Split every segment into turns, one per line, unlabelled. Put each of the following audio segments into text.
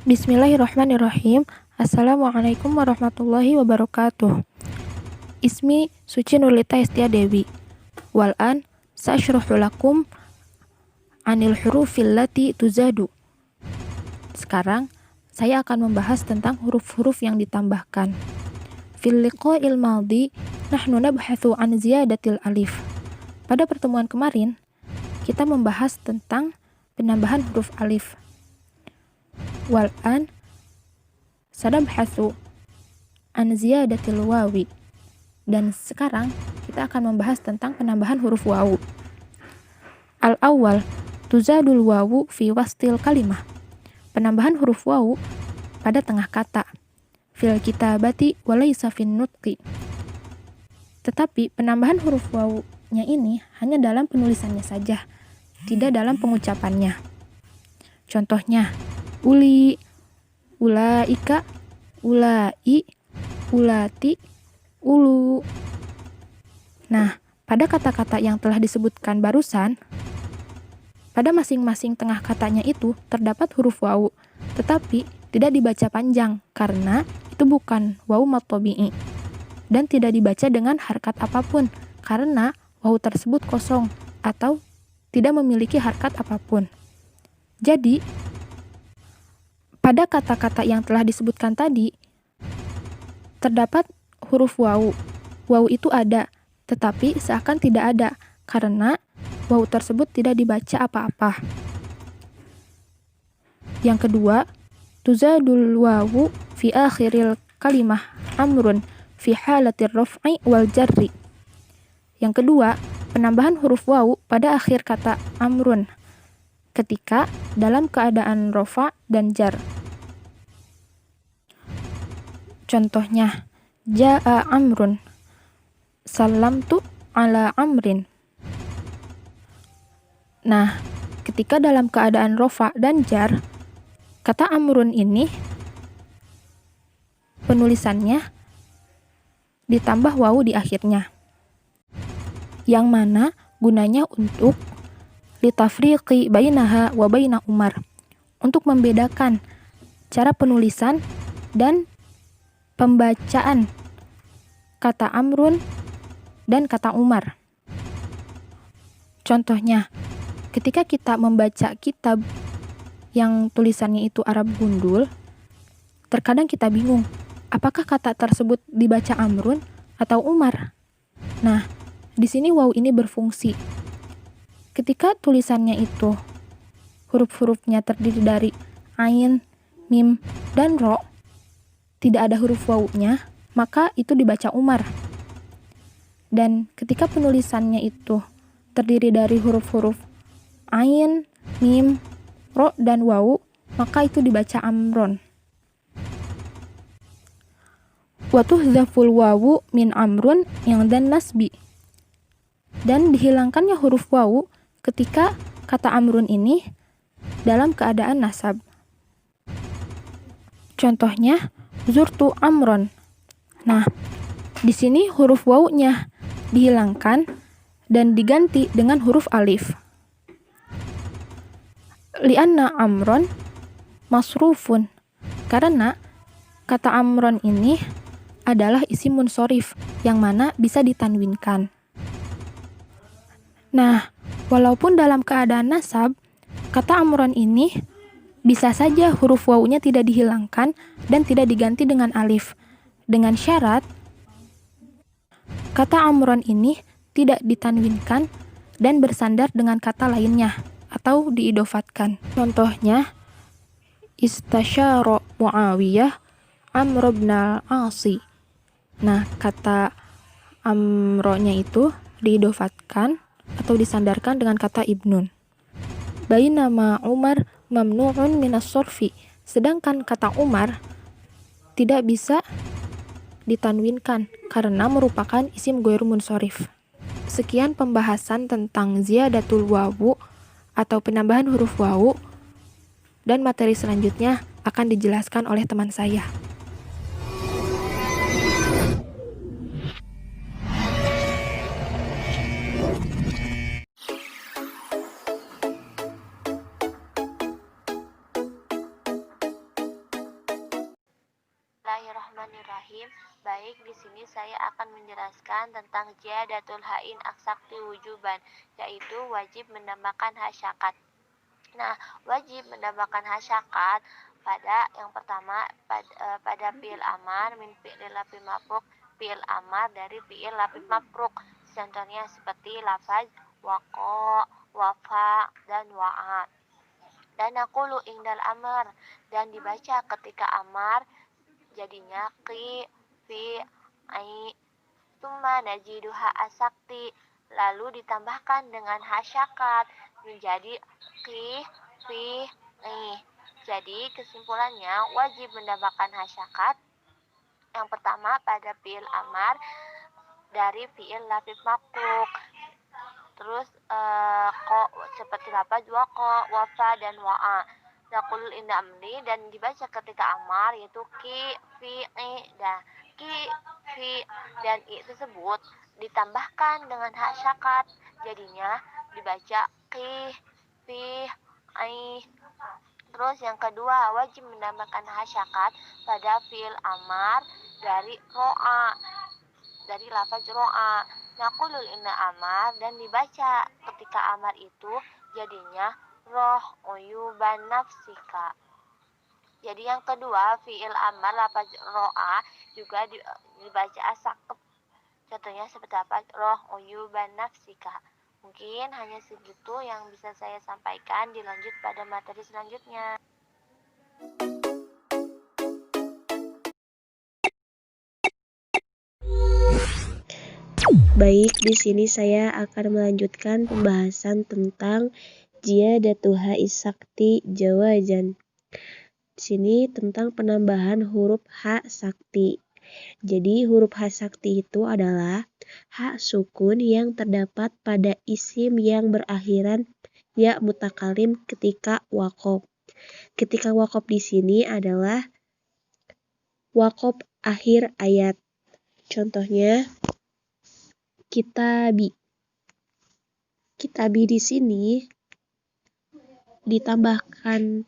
Bismillahirrahmanirrahim. Assalamualaikum warahmatullahi wabarakatuh. Ismi Suci Nurlita Estia Dewi. Wal'an sa'ashruhu lakum anil hurufil lati tuzadu. Sekarang saya akan membahas tentang huruf-huruf yang ditambahkan. Fil liqa'il madhi nahnu nabhathu an ziyadatil alif. Pada pertemuan kemarin kita membahas tentang penambahan huruf alif. Wal'an sadabhathu an ziyadatil wawi. Dan sekarang kita akan membahas tentang penambahan huruf wawu. Al-awwal tuzadul wawu fi wastil kalimah. Penambahan huruf wawu pada tengah kata. Fil kitabati walaysa fin nutqi. Tetapi penambahan huruf wawunya ini hanya dalam penulisannya saja, tidak dalam pengucapannya. Contohnya uli, ulaika, ulai, ulati, ulu. Nah, pada kata-kata yang telah disebutkan barusan, pada masing-masing tengah katanya itu terdapat huruf wawu, tetapi tidak dibaca panjang karena itu bukan wawu matobi'i dan tidak dibaca dengan harkat apapun karena wawu tersebut kosong atau tidak memiliki harkat apapun. Jadi, pada kata-kata yang telah disebutkan tadi, terdapat huruf wawu. Wawu itu ada, tetapi seakan tidak ada, karena wawu tersebut tidak dibaca apa-apa. Yang kedua, tuzadul wawu fi akhiril kalimah amrun fi halatir raf'i wal jarri. Yang kedua, penambahan huruf wawu pada akhir kata amrun, ketika dalam keadaan rofa dan jar. Contohnya, ja'a amrun, salamtu ala amrin. Nah, ketika dalam keadaan rofa dan jar, kata amrun ini penulisannya ditambah wawu di akhirnya, yang mana gunanya untuk litafriqi bainaha wa baina Umar, untuk membedakan cara penulisan dan pembacaan kata amrun dan kata Umar. Contohnya, ketika kita membaca kitab yang tulisannya itu Arab gundul, terkadang kita bingung, apakah kata tersebut dibaca amrun atau Umar? Nah, di sini wawu ini berfungsi. Ketika tulisannya itu huruf-hurufnya terdiri dari ain, mim, dan ro, tidak ada huruf wawunya, maka itu dibaca Umar. Dan ketika penulisannya itu terdiri dari huruf-huruf ain, mim, ro, dan wawu, maka itu dibaca amron. Wa tuhdzaful wawu min amrun yang dan nasbi. Dan dihilangkannya huruf wawu ketika kata amrun ini dalam keadaan nasab. Contohnya, zurtu amron. Nah, di sini huruf wawunya dihilangkan dan diganti dengan huruf alif. Lianna amron masrufun. Karena kata amron ini adalah isim munsorif yang mana bisa ditanwinkan. Nah, walaupun dalam keadaan nasab, kata amron ini bisa saja huruf wawunya tidak dihilangkan dan tidak diganti dengan alif, dengan syarat kata amron ini tidak ditanwinkan dan bersandar dengan kata lainnya atau diidofatkan. Contohnya, istasyara Muawiyah Amr ibn al-Asi. Nah, kata amronya itu diidofatkan atau disandarkan dengan kata ibnun. Bainama Umar mamnu'un minas sorfi. Sedangkan kata Umar tidak bisa ditanwinkan karena merupakan isim ghairu munsorif. Sekian pembahasan tentang ziyadatul wawu atau penambahan huruf wawu, dan materi selanjutnya akan dijelaskan oleh teman saya.
Bismillahirrahmanirrahim. Baik, di sini saya akan menjelaskan tentang ziyadatul hain aksakti wujuban, yaitu wajib menambahkan hasyakat. Nah, wajib menambahkan hasyakat pada yang pertama pada fi'il amar min fi'il lapim mafruk, fi'il amar dari fi'il lapim mafruk. Contohnya seperti lafaz waqa, wafa, dan wa'a. Dan naqulu indal amar, dan dibaca ketika amar jadinya qi, fi, ai. Tsumma najiduha asakti, lalu ditambahkan dengan hasyakat menjadi qi, fi, ai. Jadi kesimpulannya wajib menambahkan hasyakat yang pertama pada fi'il amar dari fi'il lafif mafruk. Terus seperti lafaz waqa, wafa, dan wa'a. Naqul inda amri, dan dibaca ketika amar yaitu ki, fi, i. Dan ki, fi, dan i tersebut ditambahkan dengan hasyakat, jadinya dibaca ki, fi, i. Terus yang kedua, wajib menambahkan hasyakat pada fi'il amar dari ro'a, dari lafaz ro'a. Naqulul inna amar, dan dibaca ketika amar itu jadinya roh uyuban nafsika. Jadi yang kedua, fi'il amar lafaz ro'a juga dibaca asakep. Contohnya seperti apa? Roh uyuban nafsika. Mungkin hanya segitu yang bisa saya sampaikan. Dilanjut pada materi selanjutnya.
Baik, di sini saya akan melanjutkan pembahasan tentang ziyadatuha sakti jawajan. Di sini tentang penambahan huruf ha sakti. Jadi huruf ha sakti itu adalah ha sukun yang terdapat pada isim yang berakhiran ya mutakalim ketika waqaf. Ketika waqaf di sini adalah waqaf akhir ayat. Contohnya kitabi. Kitabi di sini ditambahkan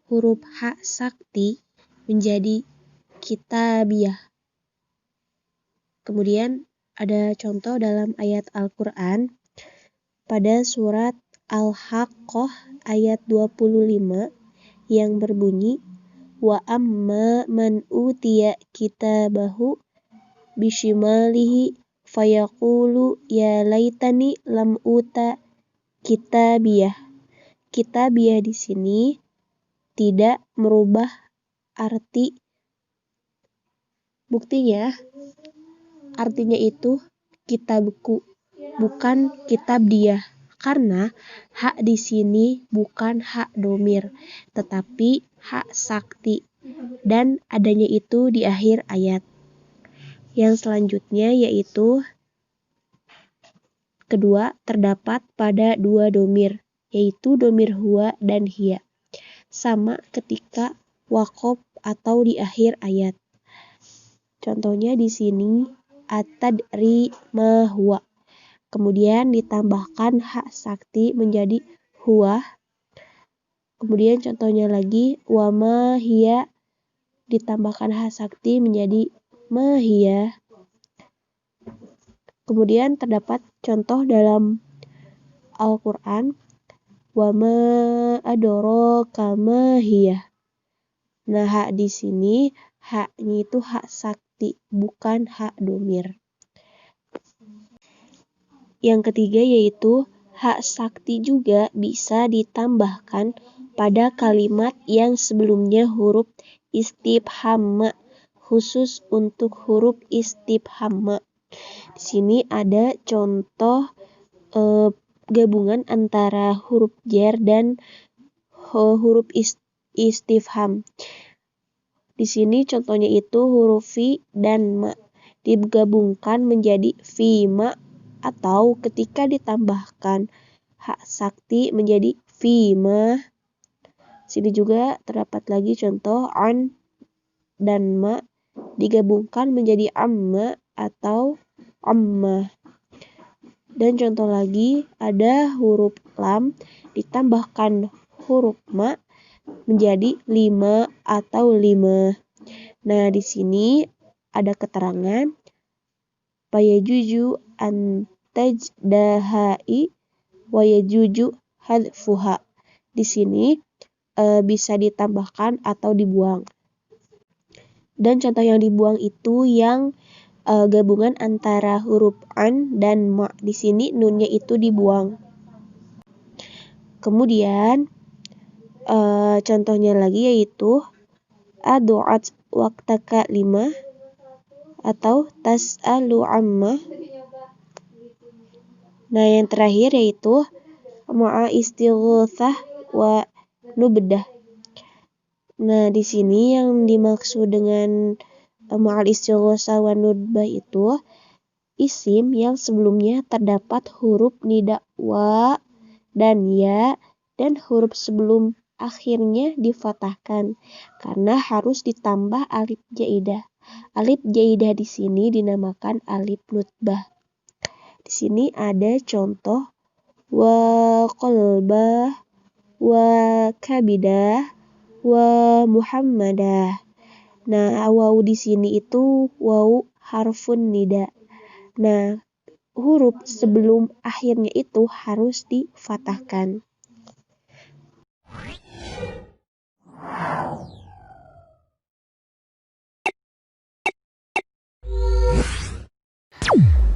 huruf ha sakti menjadi kitabiyah. Kemudian ada contoh dalam ayat Al-Qur'an pada surat Al-Haqqah ayat 25 yang berbunyi wa amma man utiya kitabahu bishimalihi fayaqulu ya laitani lam uta kitabiyah. Kitabiyah di sini tidak merubah arti. Buktinya artinya itu kitabku, bukan kitab dia. Karena hak di sini bukan hak domir, tetapi hak sakti. Dan adanya itu di akhir ayat. Yang selanjutnya yaitu kedua terdapat pada dua domir, yaitu domir huwa dan hiya. Sama ketika waqaf atau di akhir ayat. Contohnya di sini atadri ma huwa. Kemudian ditambahkan hak sakti menjadi huwa. Kemudian contohnya lagi wa ma hiya, ditambahkan hak sakti menjadi ma hiya. Kemudian terdapat contoh dalam Al-Qur'an wa ma adraka ma hiya. Nah, hak di sini haknya itu hak sakti, bukan hak domir. Yang ketiga yaitu hak sakti juga bisa ditambahkan pada kalimat yang sebelumnya huruf istifham, khusus untuk huruf istifham. Di sini ada contoh gabungan antara huruf jar dan huruf istifham. Di sini contohnya itu huruf fi dan ma digabungkan menjadi fi ma, atau ketika ditambahkan hak sakti menjadi fi ma. Sini juga terdapat lagi contoh an dan ma digabungkan menjadi amma atau amma. Dan contoh lagi ada huruf lam ditambahkan huruf ma menjadi lima atau lima. Nah, di sini ada keterangan fayajuju an tajdahai wa yajuju hadfuha. Di sini bisa ditambahkan atau dibuang. Dan contoh yang dibuang itu yang gabungan antara huruf an dan ma. Di sini nunnya itu dibuang. Kemudian contohnya lagi yaitu adu'at waqtaka 5 atau tas'alu amma. Nah, yang terakhir yaitu ma'a istighotsah wa nubdah. Nah, di sini yang dimaksud dengan ma'al istighotsah wa nubdah itu isim yang sebelumnya terdapat huruf nida wa dan ya, dan huruf sebelum akhirnya difathahkan karena harus ditambah alif jaidah. Alif jaidah di sini dinamakan alif nutbah. Di sini ada contoh wa qalbah, wa kabidah, wa muhammadah. Nah, wawu di sini itu wawu harfun nida. Nah, huruf sebelum akhirnya itu harus difathahkan.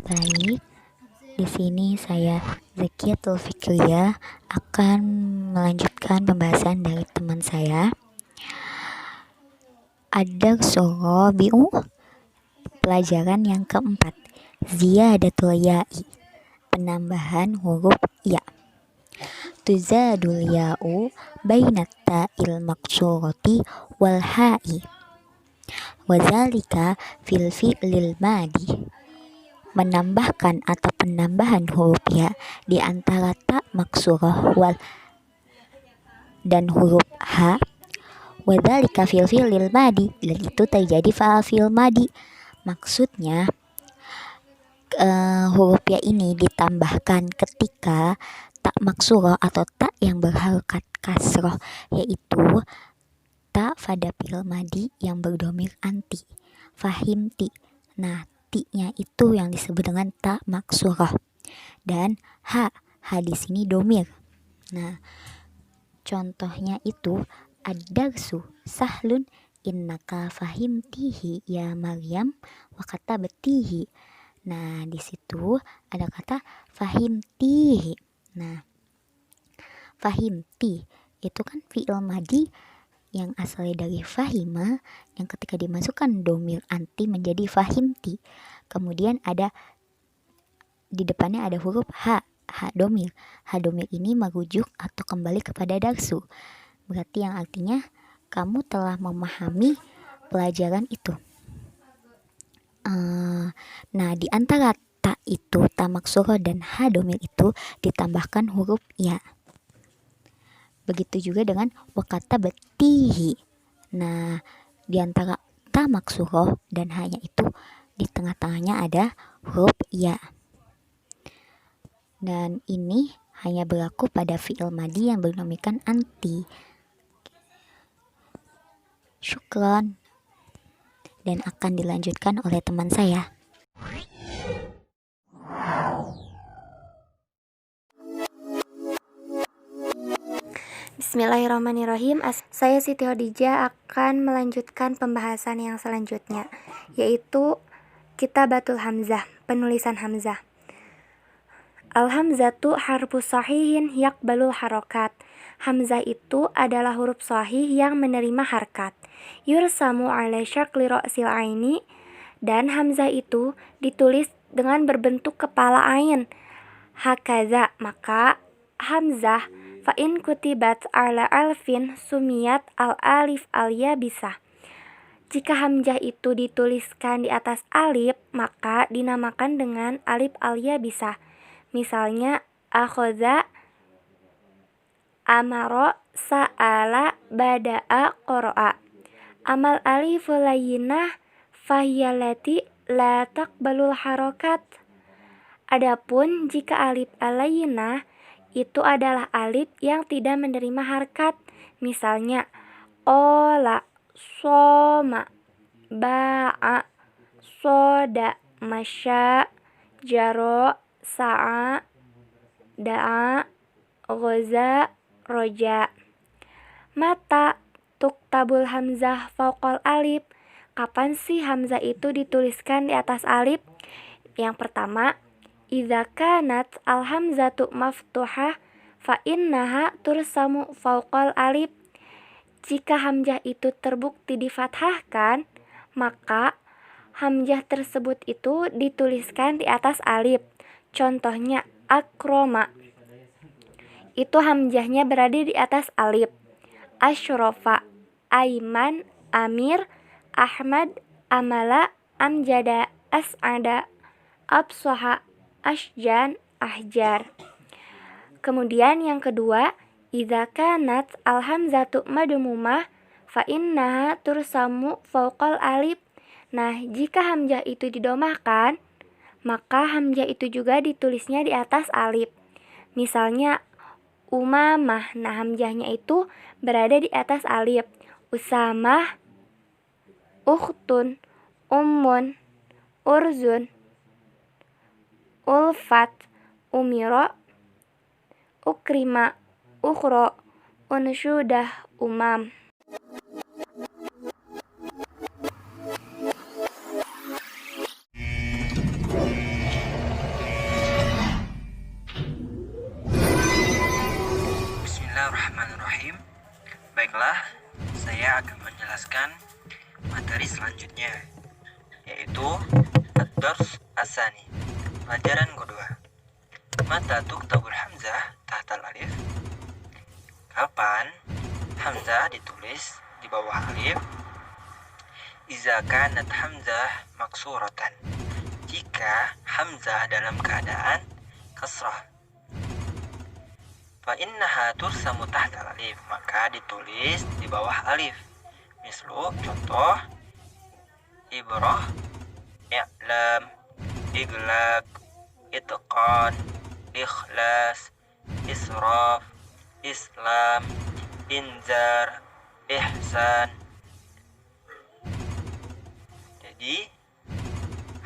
Baik, di sini saya Zakiatul Fikriyah akan melanjutkan pembahasan dari teman saya. Ada Sorobi'u, pelajaran yang keempat, Ziyadatul ya'i, penambahan huruf ya. Tuzadul ya'u bainat ta'il maksurati wal ha'i. Wazalika fil fi'lil madi, menambahkan atau penambahan huruf ya di antara ta maksurah wal dan huruf ha. Wadzalika fil fi'lil madi, dan itu terjadi pada fi'il madi. Maksudnya huruf ya ini ditambahkan ketika ta maksurah atau ta yang berharokat kasroh, yaitu ta pada fi'il madi yang berdomir anti, fahimti. Nah, ti-nya itu yang disebut dengan ta maksurah. Dan ha di sini domir. Nah, contohnya itu ad-darsu sahlun innaka fahimtihi ya Maryam wa katabtihi. Nah, di situ ada kata fahimtihi. Nah, fahimti itu kan fi'il madi yang asalnya dari fahima, yang ketika dimasukkan domir anti menjadi fahimti. Kemudian ada di depannya ada huruf ha domir. Ha domir ini merujuk atau kembali kepada darsu. Berarti yang artinya kamu telah memahami pelajaran itu. Nah, di antara ta itu, ta maksurah dan ha domir itu ditambahkan huruf ya. Begitu juga dengan wakata betihi. Nah, di antara ta maksurah dan ha-nya itu di tengah-tengahnya ada huruf ya. Dan ini hanya berlaku pada fi'il madi yang bernomikan anti. Syukron. Dan akan dilanjutkan oleh teman saya.
Bismillahirrahmanirrahim. Saya Siti Khadijah akan melanjutkan pembahasan yang selanjutnya, yaitu Kitabatul Hamzah, penulisan Hamzah. Al-hamzatu harfu sahihin yaqbalul harokat. Hamzah itu adalah huruf sahih yang menerima harkat. Yursamu ala syakli ra'sil aini, dan hamzah itu ditulis dengan berbentuk kepala ain. Hakaza, maka hamzah fa'in kutibat ala alfin sumiyat al-alif al-yabisah. Jika hamzah itu dituliskan di atas alif, maka dinamakan dengan alif al-yabisah. Misalnya akhoza, amaro, sa'ala, bada'a, qoro'a. Amal alif layyinah fahiyalati la taqbalul harokat. Adapun jika alif alayyinah itu adalah alif yang tidak menerima harkat. Misalnya ola, soma. ba'a, soda, masya, jaro, sa'a, da'a, ghaza, roja. Mata tuktabul hamzah fauqal alif. Kapan sih hamzah itu dituliskan di atas alif? Yang pertama, idza kanat al hamzatu maftuhah fa innaha tursamu fauqal alif. Jika hamzah itu terbukti difathahkan, maka hamzah tersebut itu dituliskan di atas alif. Contohnya akroma, itu hamzahnya berada di atas alif. Asyrofa, Aiman, Amir, Ahmad, Amala, Amjada, As'ada, Absoha, Ashjan, Ahjar. Kemudian yang kedua, idza kanat al hamzatu madmumah fa innaha tursamu fauqal alif. Nah, jika hamzah itu didomahkan, maka hamzah itu juga ditulisnya di atas alif. Misalnya Umamah, nah hamzahnya itu berada di atas alif. Usamah, Ukhtun, Ummun, Urzun, Ulfat, Umiro, Ukrima, Ukhro, Unshudah, Umam.
Bismillahirrahmanirrahim. Baiklah, saya akan menjelaskan materi selanjutnya, yaitu Ad-Dars Asani, pelajaran kedua. Mata tuktabul hamzah tahtal alif. Kapan hamzah ditulis di bawah alif? Iza kanat hamzah maksuratan, jika hamzah dalam keadaan kasrah. Fa innaha tursamu tahtal alif, maka ditulis di bawah alif. Mislu, contoh, ibrah, i'lam, iglaq, itqan, ikhlas, israf, islam, inzar, ihsan. Jadi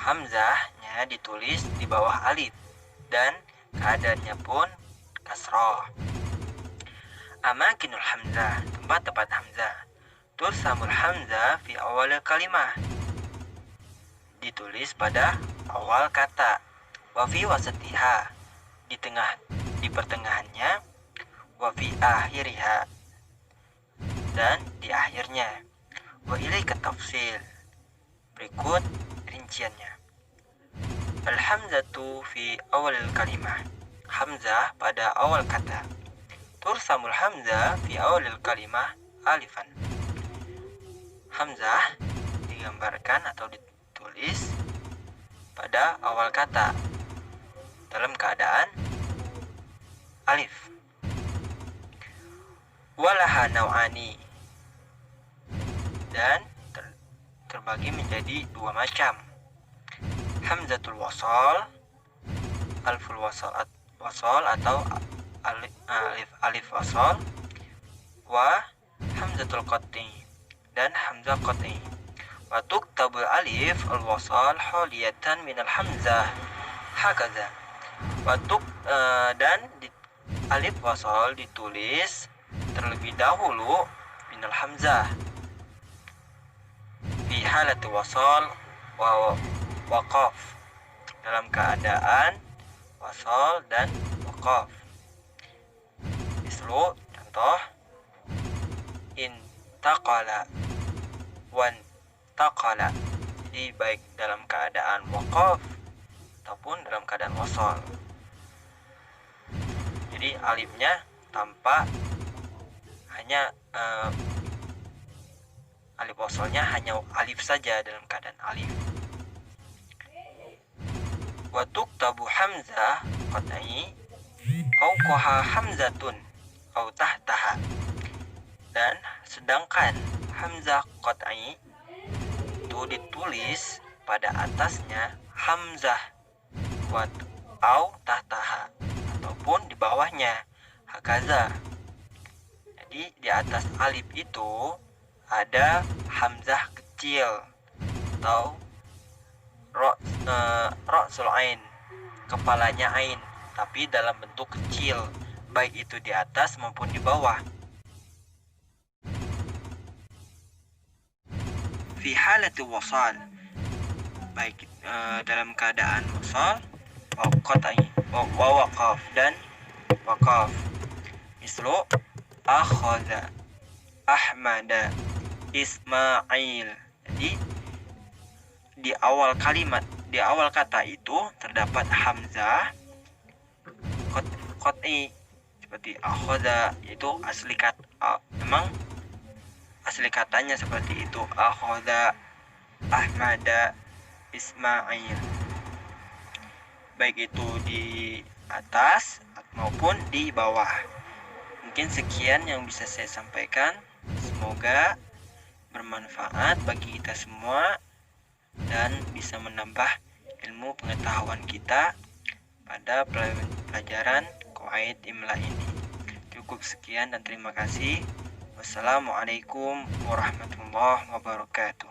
hamzahnya ditulis di bawah alif dan keadaannya pun kasroh. Amakinul hamzah, tempat-tempat hamzah. Tursamul hamzah fi awal kalimah, ditulis pada awal kata. Wa fi wasatiha, di pertengahannya. Wa fi akhiriha, dan di akhirnya. Wa ilaika tafsil, berikut rinciannya. Al-hamzatu fi awal kalimah, hamzah pada awal kata. Tursamul hamzah fi awal kalimah alifan, hamzah digambarkan atau ditulis pada awal kata dalam keadaan alif. Walaha nau'ani, dan terbagi menjadi dua macam. Hamzatul wasal, alful wasal atau alif wasal, wa hamzatul qat'i, dan hamzah qat'i. Wa tuktabul alif al wasal haliyatan minal hamzah hakaza. Dan alif wasal ditulis terlebih dahulu minal hamzah fi halati wasal wa waqaf, dalam keadaan wasal dan waqaf. Mislu, contoh, intaqala, wan taqala. Jadi baik dalam keadaan waqaf ataupun dalam keadaan wasal. Jadi alifnya tanpa hanya alif wasalnya hanya alif saja dalam keadaan alif. Wa tuktabu hamzah qat'i fawqaha hamzatun aw tahtaha, dan sedangkan hamzah qat'i itu ditulis pada atasnya hamzah au tahtaha, ataupun di bawahnya hakaza. Jadi di atas alif itu ada hamzah kecil atau ra'sul ain, kepalanya ain, tapi dalam bentuk kecil, baik itu di atas maupun di bawah. Fi halati wasal, baik dalam keadaan wasal, wa waqaf dan waqaf. Mislu akhadha Ahmada Ismail. Jadi di awal kalimat, di awal kata itu terdapat hamzah qat'i seperti akhadha, yaitu asli kata, memang asli katanya seperti itu, akhadha Ahmada Ismail, baik itu di atas maupun di bawah. Mungkin sekian yang bisa saya sampaikan. Semoga bermanfaat bagi kita semua dan bisa menambah ilmu pengetahuan kita pada pelajaran Qawaid Imla ini. Cukup sekian dan terima kasih. Wassalamualaikum warahmatullahi wabarakatuh.